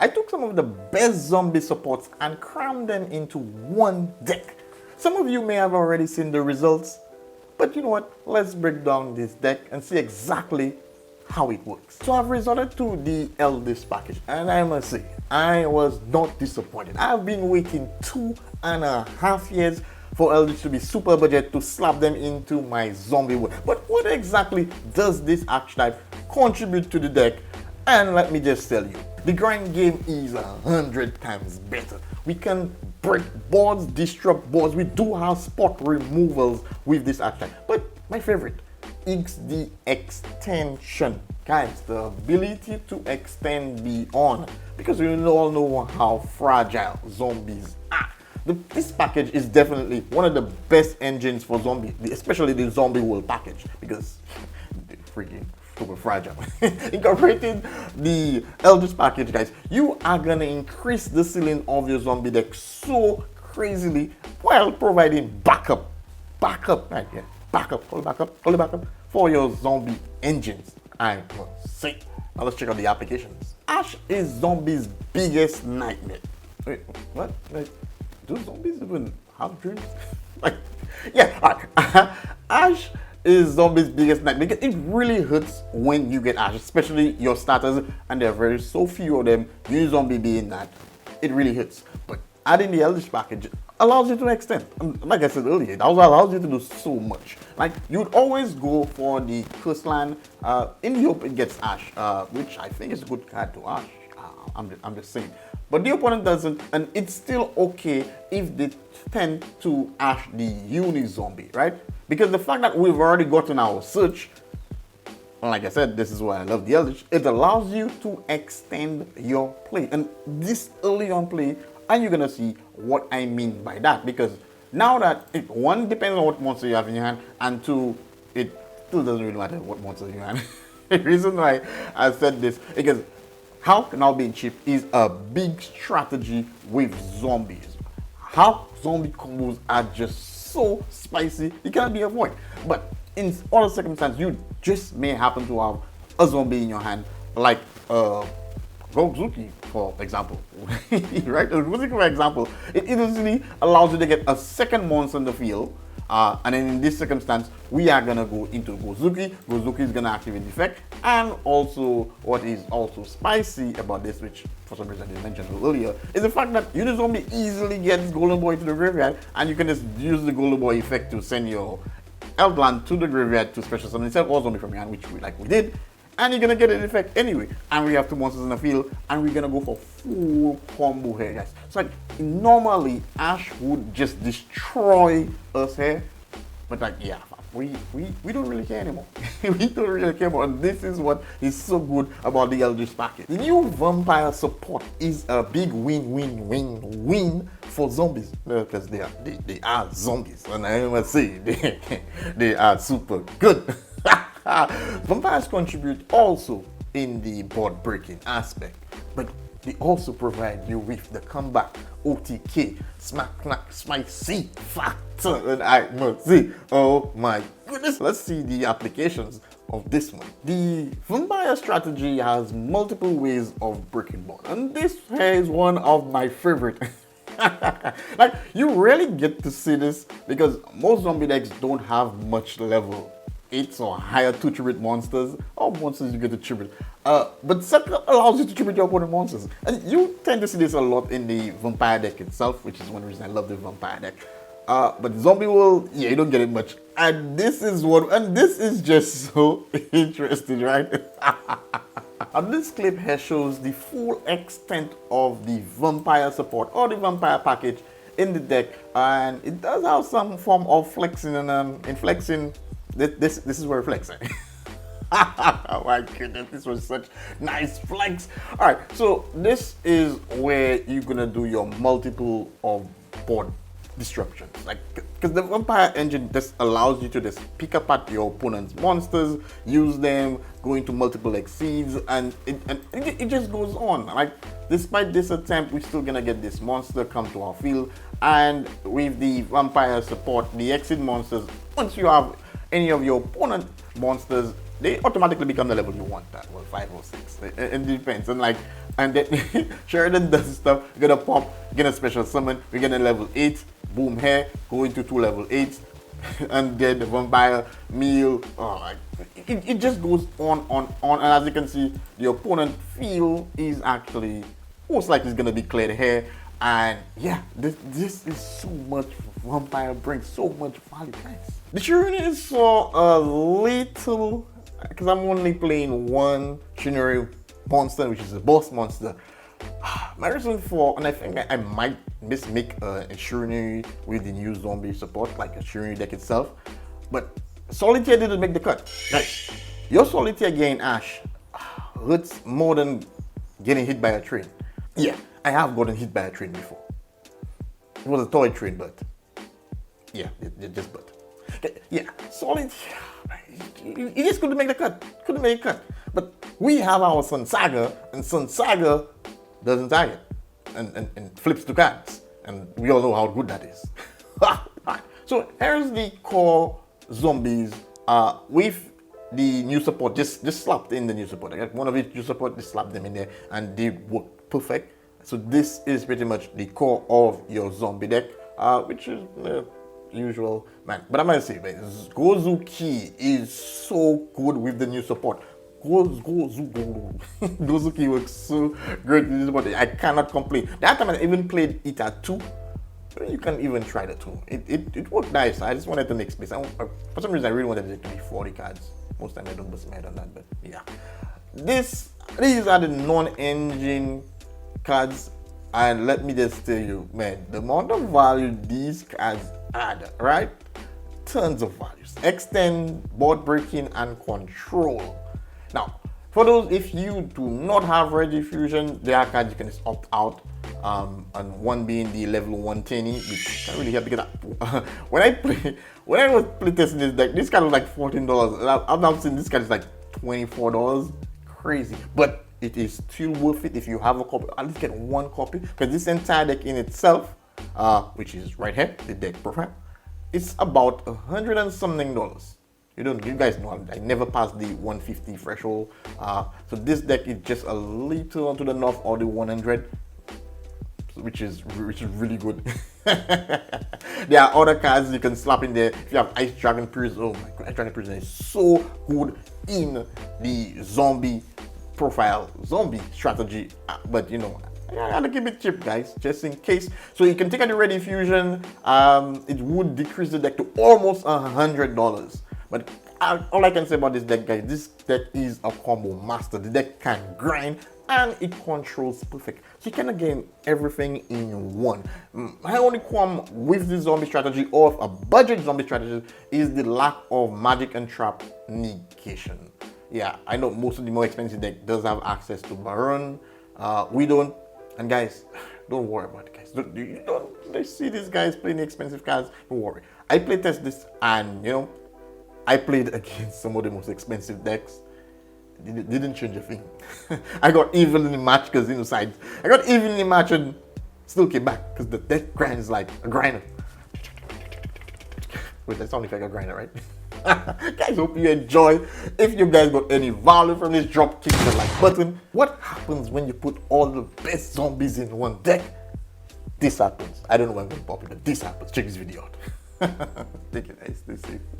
I took some of the best zombie supports and crammed them into one deck. Some of you may have already seen the results, but you know what? Let's break down this deck and see exactly how it works. So I've resorted to the Eldlich package, and I must say, I was not disappointed. I've been waiting 2.5 years for Eldlich to be super budget to slap them into my zombie world. But what exactly does this archetype contribute to the deck? And let me just tell you, the grind game is 100 times better. We can break boards, disrupt boards. We do have spot removals with this archetype. But my favorite is the extension. Guys, the ability to extend beyond, because we all know how fragile zombies are. This package is definitely one of the best engines for zombie, especially the zombie world package, because they're freaking super fragile. Incorporating the Eldlich package, guys, you are gonna increase the ceiling of your zombie deck so crazily while providing backup right here, backup for your zombie engines. I must say. Now let's check out the applications. Ash is zombies' biggest nightmare. Wait, what? Like, do zombies even have dreams? Like, yeah, all right. Ash is zombies' biggest nightmare because it really hurts when you get Ash, especially your starters, and there are very so few of them. You zombie being that, it really hurts. But adding the Eldlich package allows you to extend. Like I said earlier, it also allows you to do so much. Like, you'd always go for the coastline in the hope it gets Ash, which I think is a good card to Ash. I'm just saying. But the opponent doesn't, and it's still okay if they tend to Ash the uni-zombie, right? Because the fact that we've already gotten our search, like I said, this is why I love the Eldlich, it allows you to extend your play. And this early on play, and you're gonna see what I mean by that, because now that one depends on what monster you have in your hand, and two, it still doesn't really matter what monster you have. The reason why I said this, because how now being cheap is a big strategy with zombies. How zombie combos are just so spicy, it cannot be avoided. But in other circumstances, you just may happen to have a zombie in your hand, like Roguzuki, for example. Right? Roguzuki, for example, it easily allows you to get a second monster in the field. And then in this circumstance, we are gonna go into Gozuki. Gozuki is gonna activate the effect. And also, what is also spicy about this, which for some reason I didn't mention earlier, is the fact that Zombie easily gets Golden Boy to the graveyard, and you can just use the Golden Boy effect to send your Eldland to the graveyard to special summon itself or zombie from your hand, which we did. And you're gonna get an effect anyway. And we have two monsters in the field, and we're gonna go for full combo here, guys. So like, normally Ash would just destroy us here, but like, yeah, we don't really care anymore. We don't really care more. And this is what is so good about the Eldlich package. The new vampire support is a big win for zombies, because they are zombies, and I must say they are super good. Vampires contribute also in the board breaking aspect, but they also provide you with the comeback OTK smack clack spicy factor, and I must say, oh my goodness. Let's see the applications of this one. The vampire strategy has multiple ways of breaking board, and this here is one of my favorite. Like, you rarely get to see this because most zombie decks don't have much level 8 or higher to tribute monsters, or monsters you get to tribute. But Second allows you to tribute your opponent monsters. And you tend to see this a lot in the vampire deck itself, which is one reason I love the vampire deck. But zombie world, yeah, you don't get it much. And this is just so interesting, right? And this clip here shows the full extent of the vampire support or the vampire package in the deck, and it does have some form of flexing and in flexing. This is where it flexes. Oh my goodness, this was such nice flex. All right, so this is where you're gonna do your multiple of board disruptions, like, because the vampire engine just allows you to just pick apart your opponent's monsters, use them, go into multiple exceeds, and it just goes on. Like, despite this attempt, we're still gonna get this monster come to our field, and with the vampire support, the exit monsters, once you have any of your opponent monsters they automatically become the level you want that. Well, 5 or 6. It depends. And then Sheridan does stuff. You're gonna pop, get a special summon, we get a level 8, boom here, go into 2 level 8, and then the vampire meal. Oh, it just goes on, and as you can see, the opponent field is actually most likely is gonna be cleared here. And yeah, this is so much vampire, brings so much value, guys. The Shiruni is for a little, because I'm only playing one Shinori monster, which is a boss monster. My reason for, and I think I might make a Shiruni with the new zombie support, like a Shiruni deck itself. But Solitaire didn't make the cut. Guys, your Solitaire getting Ash hurts more than getting hit by a train. Yeah, I have gotten hit by a train before. It was a toy train, but yeah, just but. Yeah, Solid. He just couldn't make the cut. Couldn't make a cut. But we have our Sun Saga, and Sun Saga doesn't target and flips to cards. And we all know how good that is. So here's the core zombies with the new support. Just slapped in the new support. I got one of each new support, just slapped them in there, and they work perfect. So this is pretty much the core of your zombie deck, which is usual, man. But I'm gonna say, man, Gozuki is so good with the new support. Gozuki works so great with this support. I cannot complain. That time I even played it at 2. You can even try the 2. It worked nice. I just wanted to make space. For some reason, I really wanted it to be 40 cards. Most time I don't bust my head on that, but yeah. These are the non-engine cards, and let me just tell you, man, the amount of value these cards add, right? Tons of values. Extend, board breaking, and control. Now, for those, if you do not have Rediffusion, there are cards you can just opt out. And one being the level 110, which can really help because when I was playtesting this deck, this card was like $14. I've now seen this card is like $24. Crazy, but it is still worth it if you have a copy. At least get one copy, because this entire deck in itself, which is right here, the deck profile, it's about $100 and something. You guys know I never passed the 150 threshold. So this deck is just a little onto the north of the 100, which is really good. There are other cards you can slap in there. If you have Ice Dragon Prison, oh my god, Ice Dragon Prison is so good in the zombie profile, zombie strategy. But you know, I gotta keep it cheap, guys, just in case. So you can take out the Rediffusion. It would decrease the deck to almost $100. But all I can say about this deck, guys, this deck is a combo master. The deck can grind and it controls perfect. So you can gain everything in one. My only qualm with this zombie strategy, or a budget zombie strategy, is the lack of magic and trap negation. Yeah, I know most of the more expensive deck does have access to Baron. We don't. And guys, don't worry about it, guys. Don't see these guys playing the expensive cards. Don't worry. I playtest this, and you know, I played against some of the most expensive decks. It didn't change a thing. I got even in the match because, you know, sides. I got even in the match and still came back because the deck grinds like a grinder. Wait, that sounds like a grinder, right? Guys, hope you enjoy. If you guys got any value from this, drop kick the like button. What happens when you put all the best zombies in one deck? This happens. I don't know when I'm going to pop it, but this happens. Check this video out. Take it, guys. Stay safe.